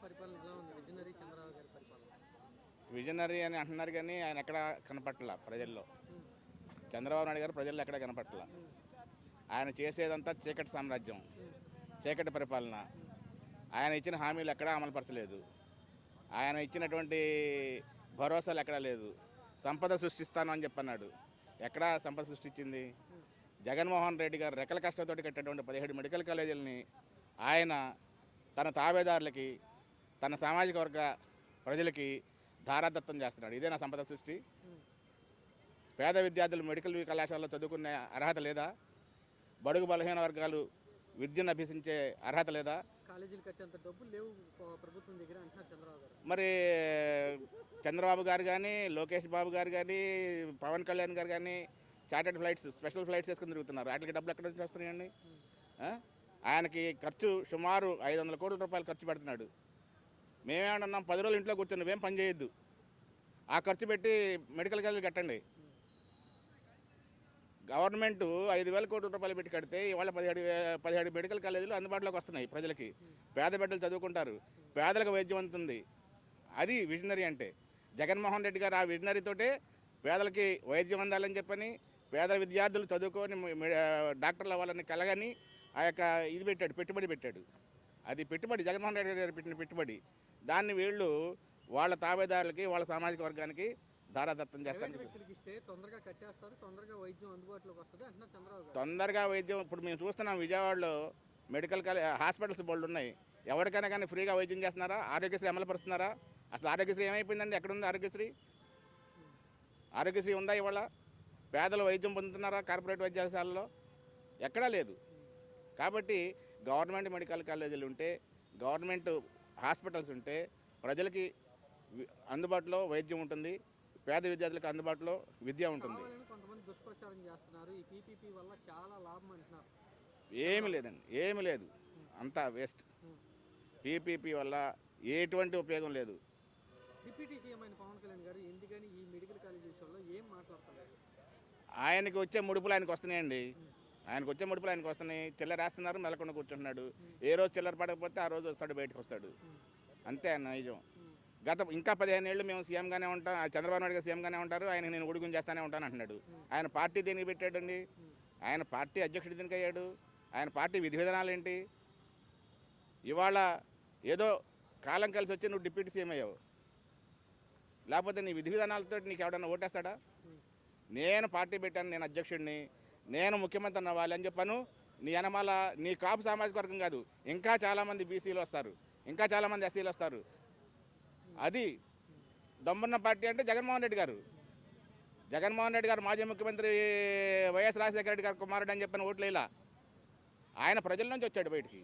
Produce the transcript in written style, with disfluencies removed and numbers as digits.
పరిపాలన ఎలా ఉంది? విజనరీ చంద్రబాబు గారి పరిపాలన. విజనరీ అని అంటున్నారు కానీ ఆయన ఎక్కడ కనపట్ల ప్రజల్లో. హ్మ్. చంద్రబాబు నాయుడు గారు ప్రజల్లో ఎక్కడ కనపట్ల. హ్మ్. ఆయన చేసేదంతా చీకటి సామ్రాజ్యం, హ్మ్. చీకటి పరిపాలన. ఆయన ఇచ్చిన హామీలు ఎక్కడా అమలుపరచలేదు. ఆయన ఇచ్చినటువంటి భరోసాలు ఎక్కడా లేదు. సంపద సృష్టిస్తాను అని చెప్పన్నాడు. ఎక్కడా సంపద సృష్టించింది? జగన్మోహన్ రెడ్డి గారు రెక్కల కష్టంతో కట్టేటువంటి 17 మెడికల్ కాలేజీలని ఆయన తన తాబేదారులకి, తన సామాజిక వర్గ ప్రజలకి ధారాదత్తం చేస్తున్నాడు. ఇదేనా సంపద సృష్టి? హ్మ్. పేద విద్యార్థులు మెడికల్ కళాశాలలో చదువుకునే అర్హత లేదా? బడుగు బలహీన వర్గాలు విద్యను అభ్యసించే అర్హత లేదా? కాలేజీలు కట్టేంత డబ్బులు లేవు ప్రభుత్వం దగ్గర అంటున్నారు చంద్రబాబు గారు. మరి చంద్రబాబు గారు కానీ, లోకేష్ బాబు గారు కానీ, పవన్ కళ్యాణ్ గారు కానీ చార్టెడ్ ఫ్లైట్స్, స్పెషల్ ఫ్లైట్స్ వేసుకుని తిరుగుతున్నారు. వాటికి డబ్బులు ఎక్కడ నుంచి వస్తున్నాయండి? ఆయనకి ఖర్చు సుమారు 500 కోట్ల రూపాయలు ఖర్చు పెడుతున్నాడు. మేమేమన్నాం, 10 రోజులు ఇంట్లో కూర్చొని నువ్వేం పని చేయొద్దు, ఆ ఖర్చు పెట్టి మెడికల్ కాలేజీలు కట్టండి. గవర్నమెంట్ 5,000 కోట్ల రూపాయలు పెట్టి కడితే ఇవాళ 17 మెడికల్ కాలేజీలు అందుబాటులోకి వస్తున్నాయి ప్రజలకి. పేద బిడ్డలు చదువుకుంటారు, పేదలకు వైద్యం అందుతుంది. అది విజనరీ అంటే. జగన్మోహన్ రెడ్డి గారు ఆ విజనరీతోటే పేదలకి వైద్యం అందాలని చెప్పని, పేద విద్యార్థులు చదువుకొని డాక్టర్లు అవ్వాలని కలగని ఆ యొక్క ఇది పెట్టాడు, పెట్టుబడి పెట్టాడు. అది పెట్టుబడి, జగన్మోహన్ రెడ్డి గారు పెట్టిన పెట్టుబడి. దాన్ని వీళ్ళు వాళ్ళ తాబేదారులకి, వాళ్ళ సామాజిక వర్గానికి ధారాదత్తం చేస్తారు. తొందరగా కట్టేస్తారు, తొందరగా వైద్యం అందుబాటులోకి వస్తుంది అంటున్నారు చంద్రబాబు గారు. తొందరగా వైద్యం ఇప్పుడు మేము చూస్తున్నాం. విజయవాడలో మెడికల్ హాస్పిటల్స్ బోల్డ్ ఉన్నాయి. ఎవరికైనా కానీ ఫ్రీగా వైద్యం చేస్తున్నారా? ఆరోగ్యశ్రీ అమలుపరుస్తున్నారా? అసలు ఆరోగ్యశ్రీ ఏమైపోయిందండి? ఎక్కడుంది ఆరోగ్యశ్రీ? ఆరోగ్యశ్రీ ఉందా ఇవాళ? పేదలు వైద్యం పొందుతున్నారా కార్పొరేట్ వైద్యశాలలో? ఎక్కడా లేదు. కాబట్టి గవర్నమెంట్ మెడికల్ కాలేజీలు ఉంటే, గవర్నమెంట్ హాస్పిటల్స్ ఉంటే ప్రజలకి అందుబాటులో వైద్యం ఉంటుంది, పేద విద్యార్థులకు అందుబాటులో విద్య ఉంటుంది. కొంతమంది దుష్ప్రచారం చేస్తున్నారు, ఈ పీపీపీ వల్ల చాలా లాభం అంటున్నారు. ఏమి లేదండి, ఏమి లేదు, అంతా వేస్ట్. పీపీపీ వల్ల ఎటువంటి ఉపయోగం లేదు. డిప్యూటీ సీఎం అయిన పవన్ కళ్యాణ్ గారు ఎందుకని ఈ మెడికల్ కాలేజ్ విషయంలో ఏం మాట్లాడుతున్నారు? ఆయనకి వచ్చే ముడుపులు ఆయనకు వస్తున్నాయండి. ఆయనకు వచ్చే ముడుపులు ఆయనకు వస్తున్నాయి. చిల్లర వేస్తున్నారు, మెలకుండా కూర్చుంటున్నాడు. ఏ రోజు చిల్లర పడకపోతే ఆ రోజు వస్తాడు, బయటకు వస్తాడు. అంతే అన్న నిజం. ఇంకా 15 ఏళ్ళు మేము సీఎంగానే ఉంటాం, చంద్రబాబు నాయుడు గారు సీఎంగానే ఉంటారు, ఆయన నేను ఉడుగుని చేస్తానే ఉంటాను అంటున్నాడు. ఆయన పార్టీ దేనికి పెట్టాడండి? ఆయన పార్టీ అధ్యక్షుడు దేనికి అయ్యాడు? ఆయన పార్టీ విధి విధానాలు ఏంటి? ఇవాళ ఏదో కాలం కలిసి వచ్చి నువ్వు డిప్యూటీ సీఎం అయ్యావు, లేకపోతే నీ విధి విధానాలతో నీకు ఎవడన్నా ఓటేస్తాడా? నేను పార్టీ పెట్టాను, నేను అధ్యక్షుడిని, నేను ముఖ్యమంత్రి అవ్వాలి అని చెప్పాను. నీ అనమాల నీ కాపు సామాజిక వర్గం కాదు, ఇంకా చాలామంది బీసీలు వస్తారు, ఇంకా చాలామంది ఎస్సీలు వస్తారు. అది దమ్మున్న పార్టీ అంటే జగన్మోహన్ రెడ్డి గారు. జగన్మోహన్ రెడ్డి గారు మాజీ ముఖ్యమంత్రి వైఎస్ రాజశేఖర రెడ్డి గారు కుమారుడు అని చెప్పిన ఓట్లు ఇలా ఆయన ప్రజల నుంచి వచ్చాడు బయటికి.